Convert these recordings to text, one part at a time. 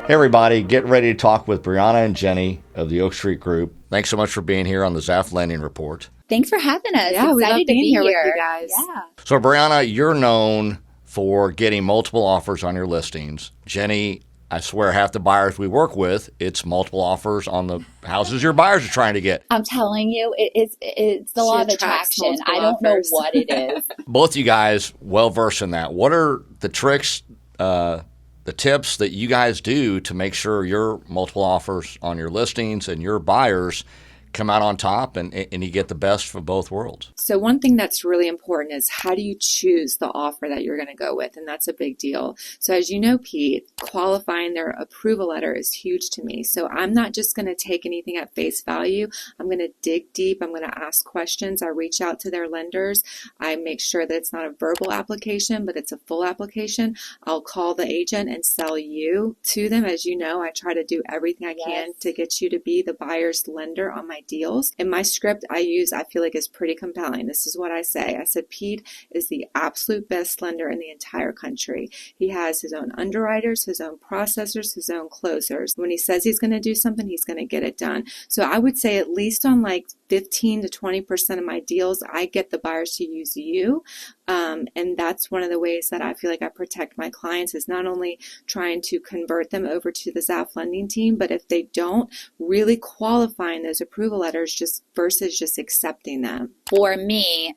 Hey everybody, get ready to talk with Brianna and Jenny of the Oak Street Group. Thanks so much for being here on the Zaft Lending Report. Thanks for having us. Yeah, we love being here with you guys. Yeah. So Brianna, you're known for getting multiple offers on your listings. Jenny, I swear half the buyers we work with, it's multiple offers on the houses your buyers are trying to get. I'm telling you, it's the law of attraction. I don't know what it is. Both you guys well versed in that. What are the tricks, the tips that you guys do to make sure your multiple offers on your listings and your buyers come out on top and you get the best from both worlds? So one thing that's really important is how do you choose the offer that you're going to go with? And that's a big deal. So as you know, Pete, qualifying their approval letter is huge to me. So I'm not just going to take anything at face value. I'm going to dig deep. I'm going to ask questions. I reach out to their lenders. I make sure that it's not a verbal application, but it's a full application. I'll call the agent and sell you to them. As you know, I try to do everything I can to get you to be the buyer's lender on my deals. And my script I feel like is pretty compelling. This is what I say. I said, Pete is the absolute best lender in the entire country. He has his own underwriters, his own processors, his own closers. When he says he's going to do something, he's going to get it done. So I would say at least on like 15 to 20% of my deals, I get the buyers to use you. And that's one of the ways that I feel like I protect my clients is not only trying to convert them over to the Zaft Lending Team, but if they don't, really qualifying those approval letters just versus just accepting them. For me,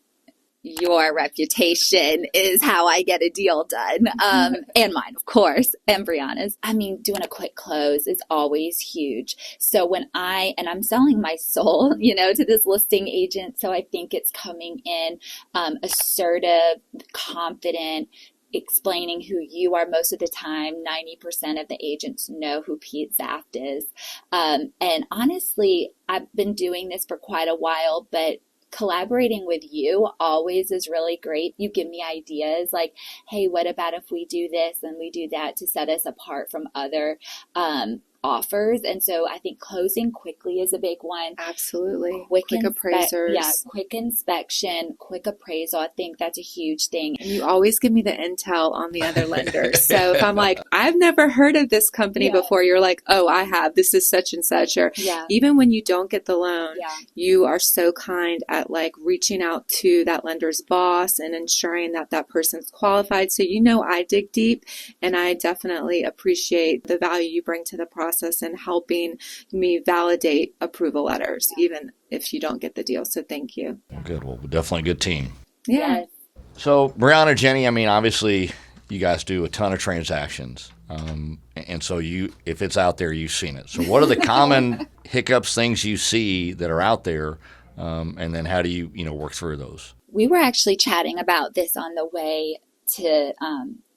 your reputation is how I get a deal done. And mine, of course, and Brianna's. I mean, doing a quick close is always huge. So when I'm selling my soul, to this listing agent. So I think it's coming in assertive, confident, explaining who you are. Most of the time, 90% of the agents know who Pete Zaft is. And honestly, I've been doing this for quite a while, but collaborating with you always is really great. You give me ideas like, hey, what about if we do this and we do that to set us apart from other offers. And so I think closing quickly is a big one. Absolutely. Quick appraisers. Quick inspection, quick appraisal. I think that's a huge thing. And you always give me the intel on the other lenders. So if I'm like, I've never heard of this company before, you're like, oh, I have. This is such and such. Or even when you don't get the loan, you are so kind at like reaching out to that lender's boss and ensuring that that person's qualified. So I dig deep, and I definitely appreciate the value you bring to the process and helping me validate approval letters, even if you don't get the deal. So thank you. Well, good. Well, definitely a good team. Yeah. Yes. So Brianna, Jenny, I mean, obviously you guys do a ton of transactions. And so if it's out there, you've seen it. So what are the common hiccups, things you see that are out there? And then how do you, work through those? We were actually chatting about this on the way to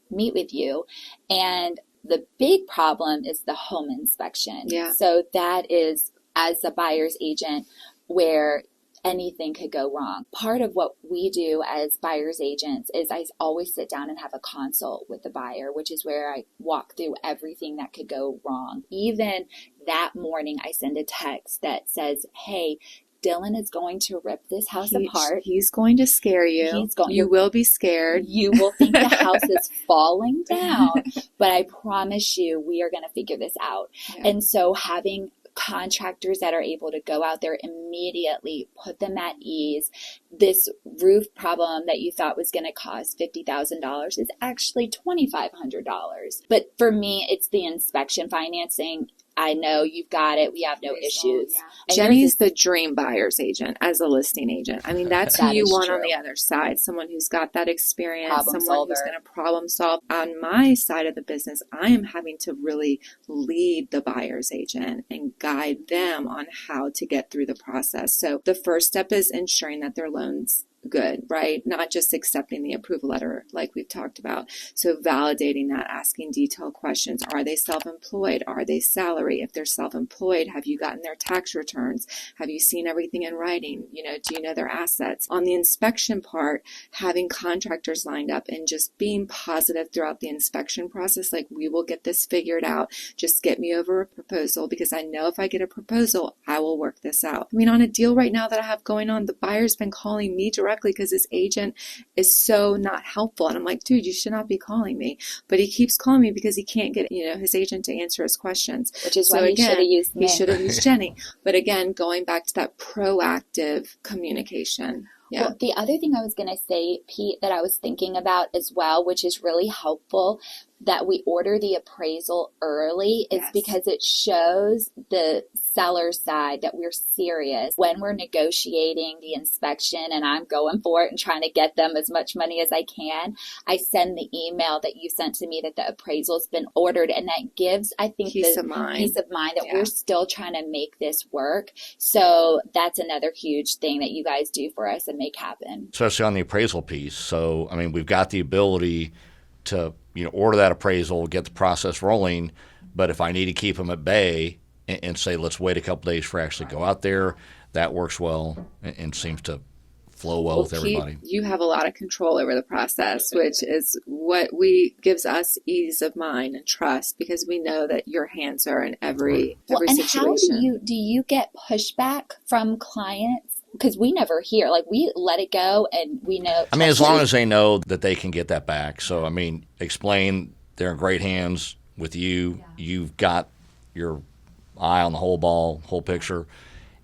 meet with you. And the big problem is the home inspection. Yeah. So that is, as a buyer's agent, where anything could go wrong. Part of what we do as buyer's agents is I always sit down and have a consult with the buyer, which is where I walk through everything that could go wrong. Even that morning, I send a text that says, hey, Dylan is going to rip this house apart. He's going to scare you. You will be scared. You will think the house is falling down, but I promise you, we are going to figure this out. Yeah. And so having contractors that are able to go out there immediately, put them at ease. This roof problem that you thought was going to cost $50,000 is actually $2,500. But for me, it's the inspection financing. I know you've got it. We have no issues. Yeah. Jenny's the dream buyer's agent as a listing agent. I mean, that's who you want on the other side. Someone who's got that experience, someone who's going to problem solve. On my side of the business, I am having to really lead the buyer's agent and guide them on how to get through the process. So the first step is ensuring that their loans good, right? Not just accepting the approval letter like we've talked about. So validating that, asking detailed questions. Are they self-employed? Are they salary? If they're self-employed, have you gotten their tax returns? Have you seen everything in writing? Do you know their assets? On the inspection part, having contractors lined up and just being positive throughout the inspection process, like we will get this figured out. Just get me over a proposal because I know if I get a proposal, I will work this out. I mean, on a deal right now that I have going on, the buyer's been calling me directly directly because his agent is so not helpful. And I'm like, dude, you should not be calling me. But he keeps calling me because he can't get, his agent to answer his questions. Which is why he should have used me. He should have used Jenny. But again, going back to that proactive communication. Yeah. Well, the other thing I was going to say, Pete, that I was thinking about as well, which is really helpful, that we order the appraisal early is because it shows the seller side that we're serious when we're negotiating the inspection and I'm going for it and trying to get them as much money as I can. I send the email that you sent to me that the appraisal's been ordered, and that gives, I think, peace of mind that we're still trying to make this work. So that's another huge thing that you guys do for us and make happen. Especially on the appraisal piece. So, I mean, we've got the ability to order that appraisal, get the process rolling. But if I need to keep them at bay and say, let's wait a couple days for actually go out there, that works well and seems to flow well with everybody. Pete, you have a lot of control over the process, which is what gives us ease of mind and trust, because we know that your hands are in every situation. How do you get pushback from clients? Because we never hear, we let it go and we know. I mean, as long as they know that they can get that back. So, I mean, explain they're in great hands with you. Yeah. You've got your eye on the whole ball, whole picture.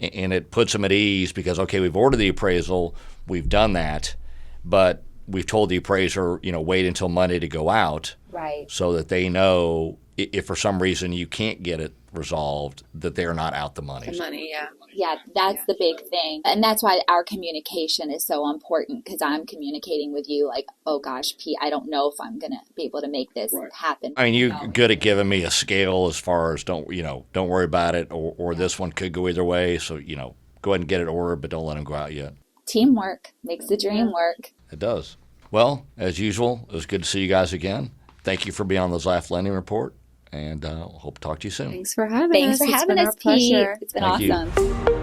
And it puts them at ease because, okay, we've ordered the appraisal, we've done that, but we've told the appraiser, wait until Monday to go out. Right. So that they know if for some reason you can't get it resolved, that they're not out the money. The money, yeah. Yeah, that's the big thing. And that's why our communication is so important, because I'm communicating with you like, oh gosh, Pete, I don't know if I'm going to be able to make this happen. I mean, you're good at giving me a scale as far as don't worry about it, or this one could go either way. So, go ahead and get it ordered, but don't let them go out yet. Teamwork makes the dream work. It does. Well, as usual, it was good to see you guys again. Thank you for being on the Zaft Lending Report, and hope to talk to you soon. Thanks for having us. Thanks for having us, Pete. It's been awesome.